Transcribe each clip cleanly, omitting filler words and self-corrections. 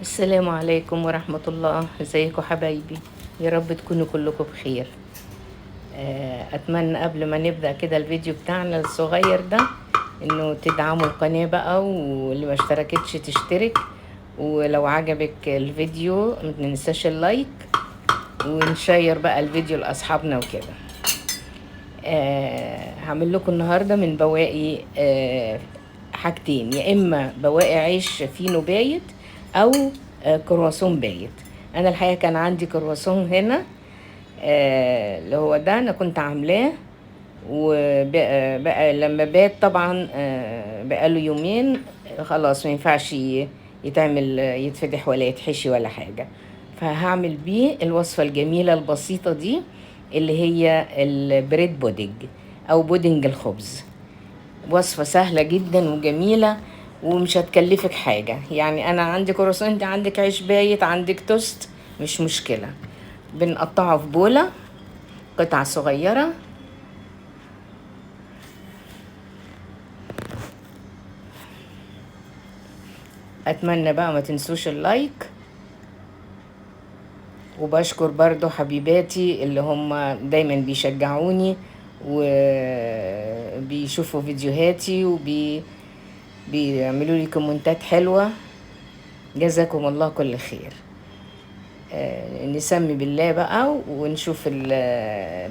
السلام عليكم ورحمة الله. ازيكم حبايبي؟ يا رب تكونوا كلكم بخير. أتمنى قبل ما نبدأ كده الفيديو بتاعنا الصغير ده إنه تدعموا القناة بقى، واللي ما اشتركتش تشترك، ولو عجبك الفيديو ما تنساش اللايك، ونشير بقى الفيديو لأصحابنا وكده. هعمل لكم النهاردة من بواقي حاجتين، يا إما بواقي عيش فينو بايت أو كرواسون بايت. أنا الحقيقة كان عندي كرواسون هنا، اللي هو ده أنا كنت عاملاه، وبقى لما بات طبعا بقى له يومين، خلاص ما ينفعش يتعمل يتفتح ولا يتحشي ولا حاجة. فهعمل بيه الوصفة الجميلة البسيطة دي، اللي هي البريد بودنج أو بودنج الخبز. وصفة سهلة جدا وجميلة، ومش هتكلفك حاجة. يعني أنا عندي كرواسون، انت عندك عيش بايت، عندك توست، مش مشكلة. بنقطعه في بولة قطع صغيرة. أتمنى بقى ما تنسوش اللايك، وبشكر برضو حبيباتي اللي هم دايما بيشجعوني وبيشوفوا فيديوهاتي بيعملوا لي كومنتات حلوة. جزاكم الله كل خير. نسمي بالله بقى ونشوف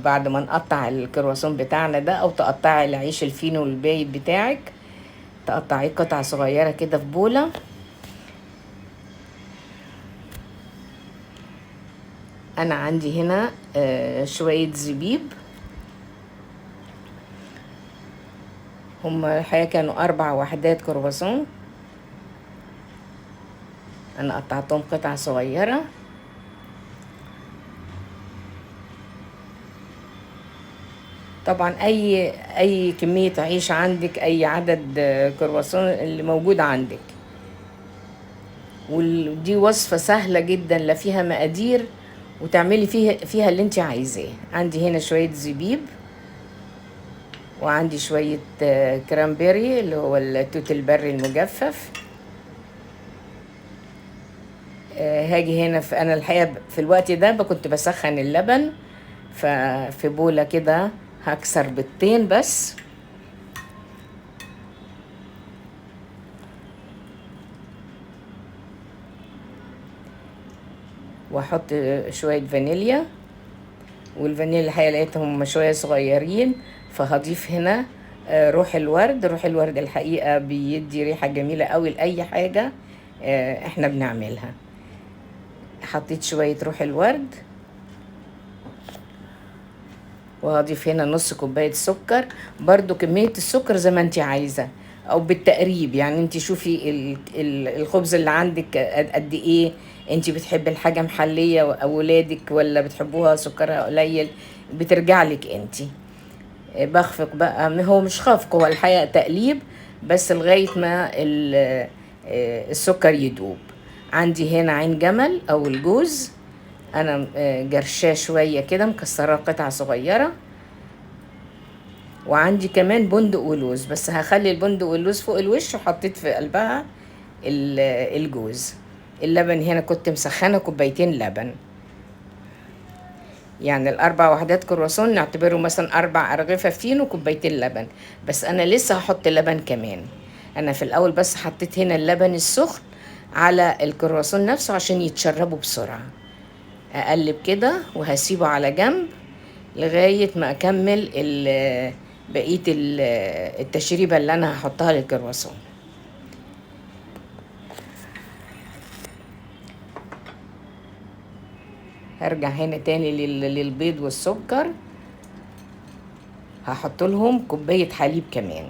بعد ما نقطع الكرواسون بتاعنا ده، او تقطعي العيش الفينو البايت بتاعك، تقطعيه قطع صغيرة كده في بولة. انا عندي هنا شوية زبيب، هم الحقيقة كانوا 4 وحدات كرواسون، انا قطعتهم قطع صغيرة. طبعا اي كمية عيش عندك، اي عدد كرواسون اللي موجود عندك. ودي وصفة سهلة جدا، لا فيها مقادير، وتعملي فيها اللي انت عايزاه. عندي هنا شوية زبيب، وعندي شوية كرامبيري اللي هو التوت البري المجفف. هاجي هنا انا الحقيقة في الوقت ده كنت بسخن اللبن، ففي بولة كده هكسر بيضتين بس، واحط شوية فانيليا. والفانيليا الحقيقة لقيتهم شوية صغيرين، فهضيف هنا روح الورد. روح الورد الحقيقة بيدي ريحة جميلة قوي لأي حاجة احنا بنعملها. حطيت شوية روح الورد، وهضيف هنا نص كوباية سكر. برضو كمية السكر زي ما انت عايزة او بالتقريب، يعني انت شوفي الخبز اللي عندك قد ايه. انت بتحبي الحاجة محلية او ولادك، ولا بتحبوها سكرها قليل؟ بترجع لك انت. بخفق بقى، هو مش خفق، هو الحقيقة تقليب بس لغاية ما السكر يدوب. عندي هنا عين جمل او الجوز، انا جرشاه شوية كده، مكسراه قطع صغيرة. وعندي كمان بندق ولوز، بس هخلي البندق واللوز فوق الوش، وحطيت في قلبها الجوز. اللبن هنا كنت مسخنة كوبايتين لبن، يعني ال4 وحدات كرواسون نعتبره مثلا 4 أرغفة فين وكوبايتين لبن. بس أنا لسه هحط لبن كمان. أنا في الأول بس حطيت هنا اللبن السخن على الكرواسون نفسه عشان يتشربوا بسرعة. أقلب كده وهسيبه على جنب لغاية ما أكمل بقية التشريبة اللي أنا هحطها للكرواسون. هرجع هنا تاني للبيض والسكر، هحط لهم كوباية حليب كمان،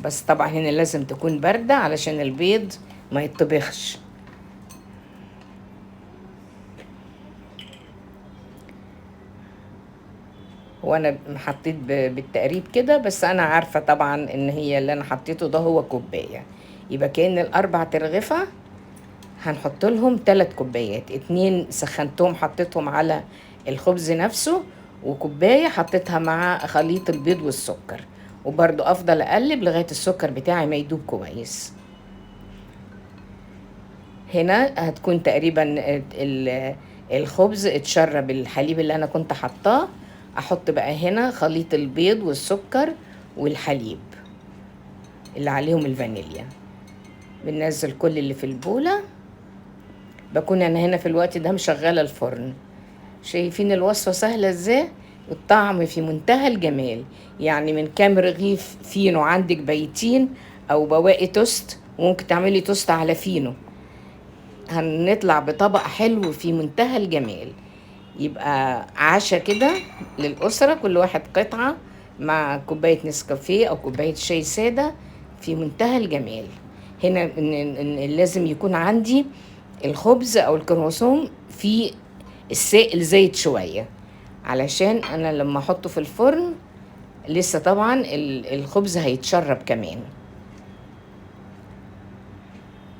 بس طبعا هنا لازم تكون باردة علشان البيض ما يتطبخش. وانا حطيت بالتقريب كده، بس انا عارفة طبعا ان هي اللي انا حطيته ده هو كوباية، يبقى كأن ال4 ترغفة هنحط لهم 3 كوبايات. 2 سخنتهم حطيتهم على الخبز نفسه، وكوباية حطيتها مع خليط البيض والسكر، وبرضو افضل اقلب لغاية السكر بتاعي ما يدوب كويس. هنا هتكون تقريبا الخبز اتشرب الحليب اللي انا كنت حطاه. احط بقى هنا خليط البيض والسكر والحليب اللي عليهم الفانيليا. بننزل كل اللي في البولة. بكون انا هنا في الوقت ده مشغلة الفرن. شايفين الوصفة سهلة ازاي؟ الطعم في منتهى الجمال. يعني من كام رغيف فينو عندك بايتين او بواقي توست، وممكن تعملي توست على فينو، هنطلع بطبق حلو في منتهى الجمال. يبقى عشاء كده للأسرة، كل واحد قطعة مع كوباية نسكافيه أو كوباية شاي سادة، في منتهى الجمال. هنا إن لازم يكون عندي الخبز أو الكرواسون في السائل زيت شوية، علشان أنا لما أحطه في الفرن لسه طبعا الخبز هيتشرب كمان.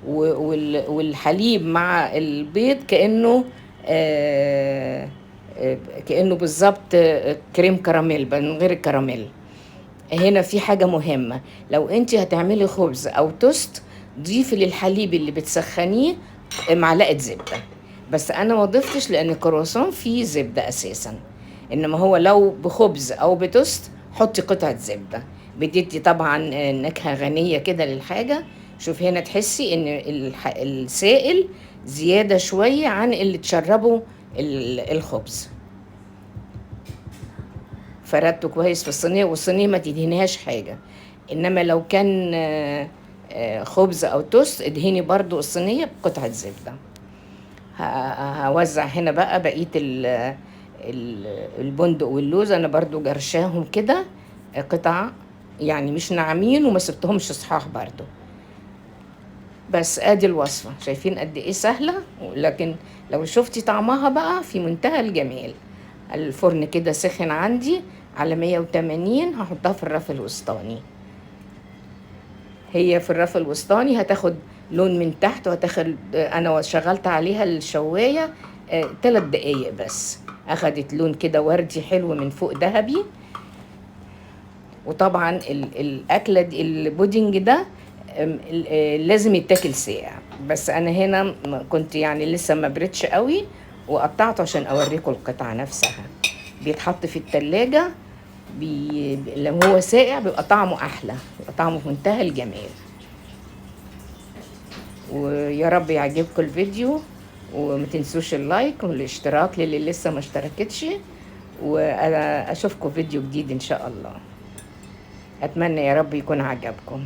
والحليب مع البيض كأنه كأنه بالظبط كريم كراميل من غير الكراميل. هنا في حاجة مهمة، لو انت هتعملي خبز او توست ضيفي للحليب اللي بتسخنيه معلقة زبدة. بس انا ما ضفتش لان الكرواسون فيه زبدة اساسا، انما هو لو بخبز او بتوست حطي قطعة زبدة، بتدي طبعا نكهة غنية كده للحاجة. شوف هنا تحسي ان السائل زيادة شوية عن اللي تشربه الخبز. فردته كويس في الصينية، والصينية ما تدهنيهاش حاجة. انما لو كان خبز او توست ادهني برضو الصينية بقطعة زبدة. هوزع هنا بقى بقية البندق واللوز. انا برضو جرشاهم كده قطع، يعني مش ناعمين وما سبتهمش صحاح برضو. بس ادي الوصفة، شايفين قد ايه سهلة، لكن لو شفتي طعمها بقى في منتهى الجمال. الفرن كده سخن عندي على 180، هحطها في الرف الوسطاني. هي في الرف الوسطاني هتاخد لون من تحت، وهتاخد انا شغلت عليها الشواية 3 دقايق بس، اخدت لون كده وردي حلو من فوق ذهبي. وطبعا الاكله دي البودنج ده لازم يتاكل ساقع، بس انا هنا كنت يعني لسه ما بردش قوي وقطعته عشان اوريكم القطعه نفسها. بيتحط في التلاجة لو هو ساقع بيبقى طعمه احلى، بيبقى طعمه في منتهى الجمال. ويا رب يعجبكم الفيديو، وما تنسوش اللايك والاشتراك للي لسه ما اشتركتش، واشوفكم فيديو جديد ان شاء الله. اتمنى يا رب يكون عجبكم.